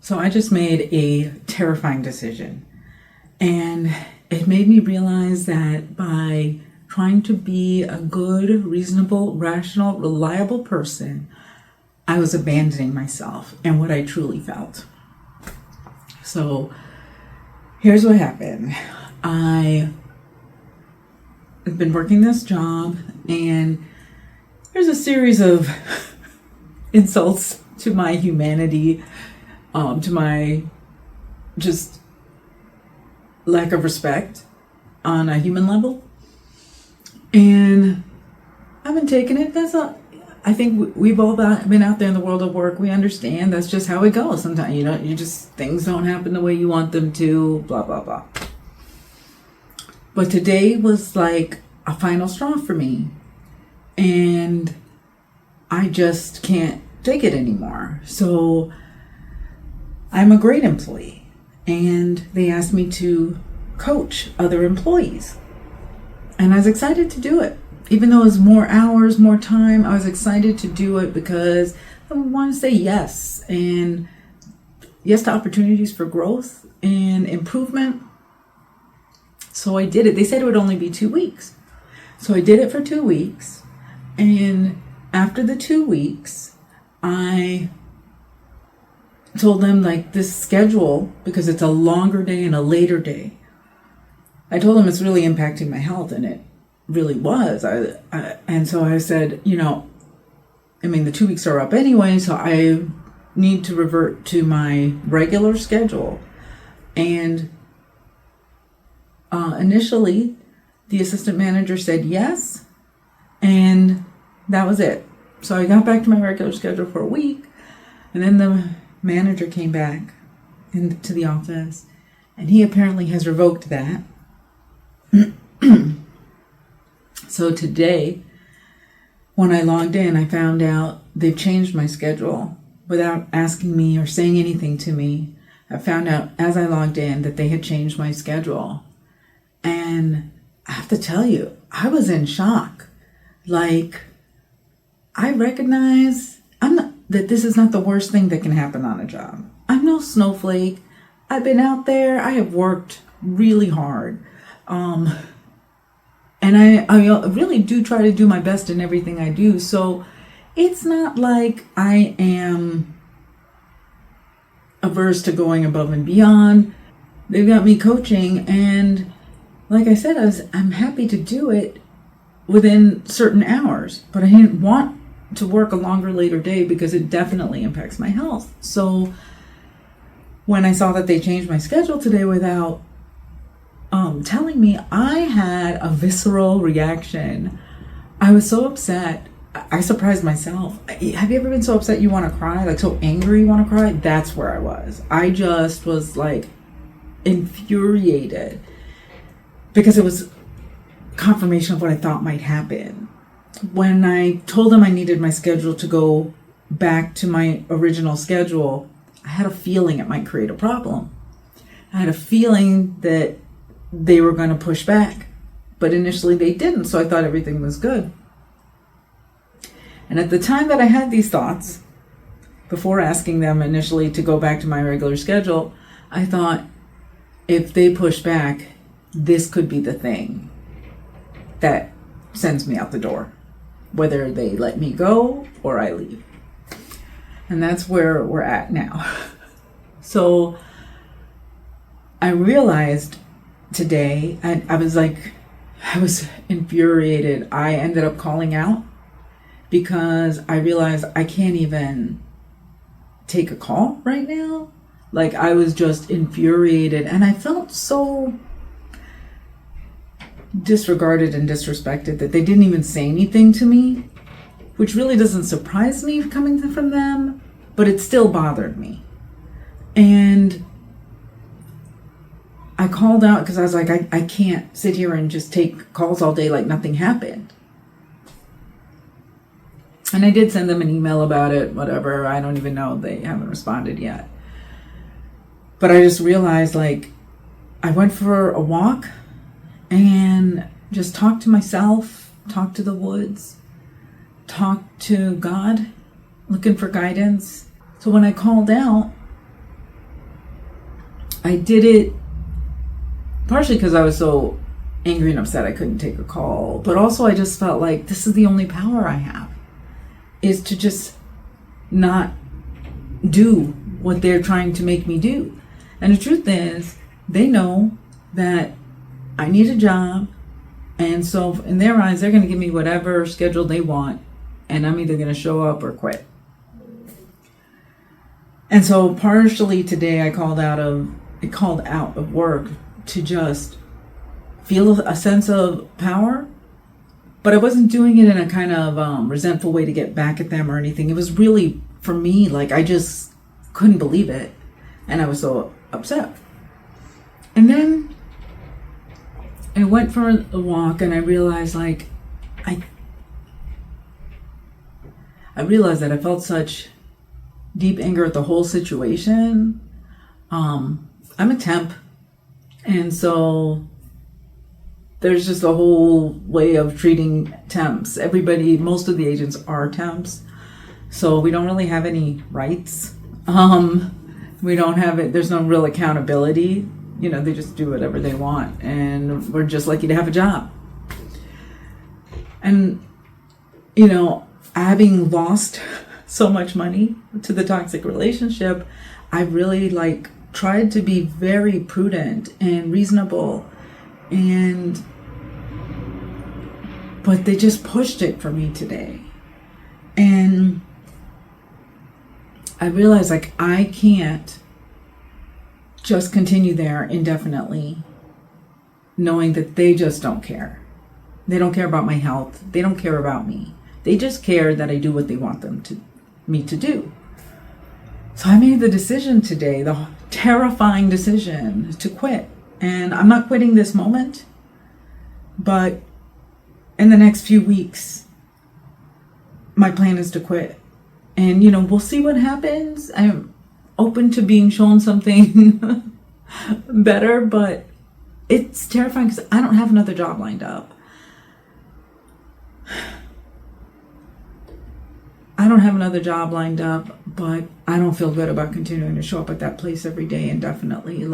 So I just made a terrifying decision. And it made me realize that by trying to be a good, reasonable, rational, reliable person, I was abandoning myself and what I truly felt. So here's what happened. I have been working this job, and there's a series of insults to my humanity, to my just lack of respect on a human level. And I've been taking it. I think we've all been out there in the world of work. We understand that's just how it goes. Sometimes, things don't happen the way you want them to, blah, blah, blah. But today was like a final straw for me. And I just can't take it anymore. So I'm a great employee. And they asked me to coach other employees. And I was excited to do it. Even though it was more hours, more time, I was excited to do it because I want to say yes. And yes to opportunities for growth and improvement. So I did it. They said it would only be 2 weeks. So I did it for 2 weeks. And after the 2 weeks, I told them this schedule, because it's a longer day and a later day, I told them it's really impacting my health, and it really was. And so I said, the 2 weeks are up anyway, so I need to revert to my regular schedule. And initially, the assistant manager said yes, and that was it. So I got back to my regular schedule for a week, and then the manager came back into the office, and he apparently has revoked that. So today, when I logged in, I found out they've changed my schedule without asking me or saying anything to me. I found out as I logged in that they had changed my schedule. And I have to tell you, I was in shock. I recognize that this is not the worst thing that can happen on a job. I'm no snowflake. I've been out there. I have worked really hard. And I really do try to do my best in everything I do. So it's not like I am averse to going above and beyond. They've got me coaching, and like I said, I'm happy to do it within certain hours, but I didn't want to work a longer later day because it definitely impacts my health. So when I saw that they changed my schedule today without telling me, I had a visceral reaction. I was so upset. I surprised myself. Have you ever been so upset you want to cry? So angry you want to cry? That's where I was. I just was infuriated because it was confirmation of what I thought might happen. When I told them I needed my schedule to go back to my original schedule, I had a feeling it might create a problem. I had a feeling that they were going to push back, but initially they didn't, so I thought everything was good. And at the time that I had these thoughts, before asking them initially to go back to my regular schedule, I thought, if they push back, this could be the thing that sends me out the door, whether they let me go or I leave. And that's where we're at now. So I realized today, I was infuriated. I ended up calling out because I realized I can't even take a call right now. I was just infuriated, and I felt so disregarded and disrespected that they didn't even say anything to me, which really doesn't surprise me coming from them, but it still bothered me. And I called out because I was like, I can't sit here and just take calls all day like nothing happened. And I did send them an email about it, whatever. I don't even know. They haven't responded yet. But I just realized, I went for a walk and just talked to myself, talked to the woods, talked to God, looking for guidance. So when I called out, I did it partially because I was so angry and upset I couldn't take a call, but also I just felt like this is the only power I have, is to just not do what they're trying to make me do. And the truth is, they know that I need a job, and so in their eyes, they're going to give me whatever schedule they want, and I'm either going to show up or quit. And so partially today I called out of work to just feel a sense of power, but I wasn't doing it in a kind of resentful way to get back at them or anything. It was really, for me, like I just couldn't believe it, and I was so upset. And then I went for a walk, and I realized I realized that I felt such deep anger at the whole situation. I'm a temp, and so there's just a whole way of treating temps. Most of the agents are temps, so we don't really have any rights. We don't have it. There's no real accountability. They just do whatever they want, and we're just lucky to have a job. And having lost so much money to the toxic relationship, I really tried to be very prudent and reasonable, but they just pushed it for me today. And I realized I can't just continue there indefinitely, knowing that they just don't care. They don't care about my health. They don't care about me. They just care that I do what they want me to do. So I made the decision today, the terrifying decision, to quit. And I'm not quitting this moment, but in the next few weeks, my plan is to quit. And, we'll see what happens. I'm open to being shown something better, but it's terrifying because I don't have another job lined up. But I don't feel good about continuing to show up at that place every day indefinitely.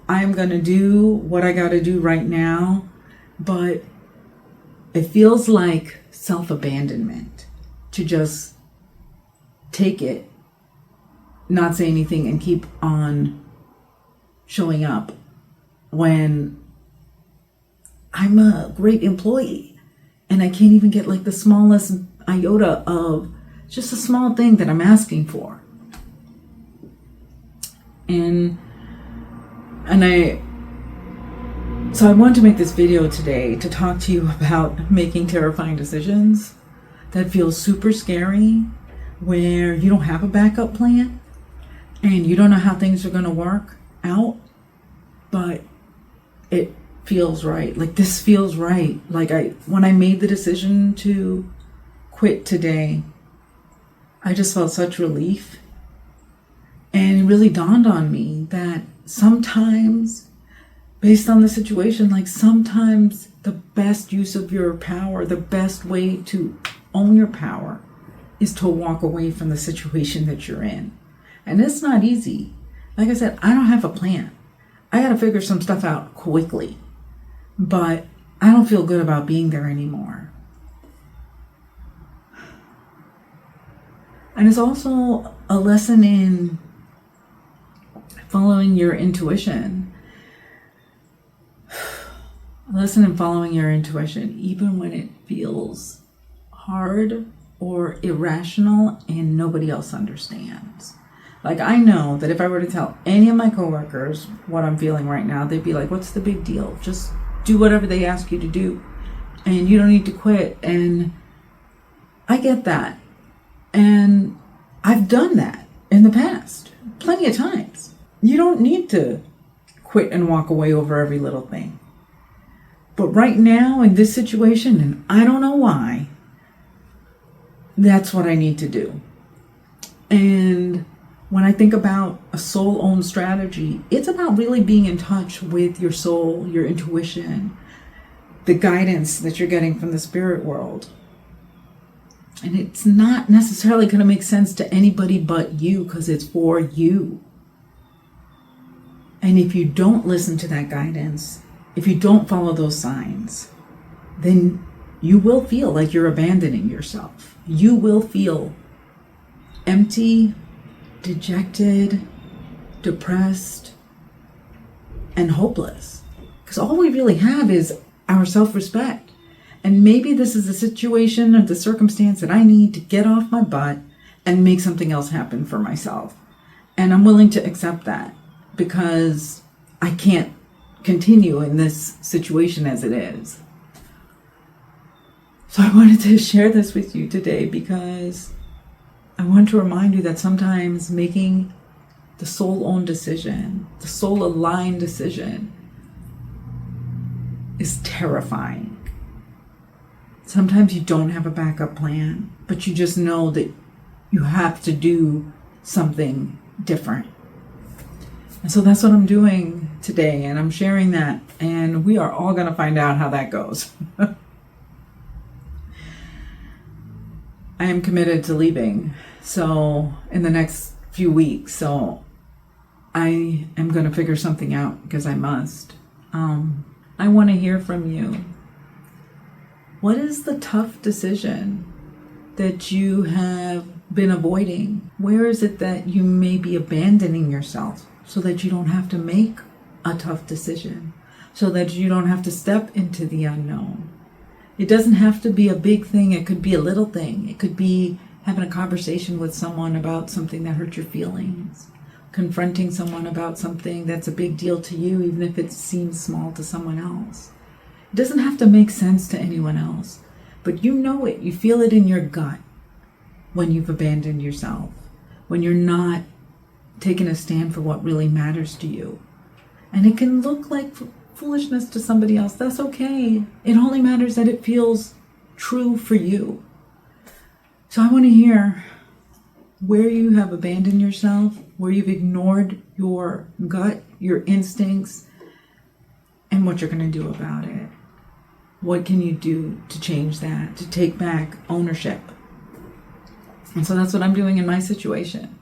I'm going to do what I got to do right now, but it feels like self-abandonment to just take it, not say anything, and keep on showing up when I'm a great employee and I can't even get the smallest iota of just a small thing that I'm asking for. So I wanted to make this video today to talk to you about making terrifying decisions that feel super scary, where you don't have a backup plan and you don't know how things are going to work out, but it feels right. This feels right. When I made the decision to quit today, I just felt such relief. And it really dawned on me that sometimes, based on the situation, sometimes the best use of your power, the best way to own your power, is to walk away from the situation that you're in. And it's not easy. Like I said, I don't have a plan. I got to figure some stuff out quickly. But I don't feel good about being there anymore. And it's also a lesson in following your intuition. A lesson in following your intuition, even when it feels hard or irrational and nobody else understands. I know that if I were to tell any of my coworkers what I'm feeling right now, they'd be like, what's the big deal? Just do whatever they ask you to do, and you don't need to quit. And I get that. And I've done that in the past, plenty of times. You don't need to quit and walk away over every little thing. But right now, in this situation, and I don't know why, that's what I need to do. And when I think about a soul-owned strategy, it's about really being in touch with your soul, your intuition, the guidance that you're getting from the spirit world. And it's not necessarily going to make sense to anybody but you, because it's for you. And if you don't listen to that guidance, if you don't follow those signs, then you will feel like you're abandoning yourself. You will feel empty, dejected, depressed, and hopeless. Because all we really have is our self-respect. And maybe this is the situation or the circumstance that I need to get off my butt and make something else happen for myself. And I'm willing to accept that because I can't continue in this situation as it is. So I wanted to share this with you today because I want to remind you that sometimes making the soul-owned decision, the soul-aligned decision, is terrifying. Sometimes you don't have a backup plan, but you just know that you have to do something different. And so that's what I'm doing today, and I'm sharing that, and we are all going to find out how that goes. I am committed to leaving, so in the next few weeks, so I am going to figure something out because I must. I want to hear from you. What is the tough decision that you have been avoiding? Where is it that you may be abandoning yourself so that you don't have to make a tough decision, so that you don't have to step into the unknown? It doesn't have to be a big thing. It could be a little thing. It could be having a conversation with someone about something that hurt your feelings, confronting someone about something that's a big deal to you, even if it seems small to someone else. It doesn't have to make sense to anyone else, but you know it. You feel it in your gut when you've abandoned yourself, when you're not taking a stand for what really matters to you. And it can look like foolishness to somebody else. That's okay. It only matters that it feels true for you. So I want to hear where you have abandoned yourself, where you've ignored your gut, your instincts, and what you're going to do about it. What can you do to change that, to take back ownership? And so that's what I'm doing in my situation.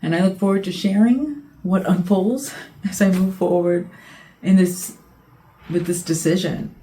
And I look forward to sharing what unfolds as I move forward in this, with this decision.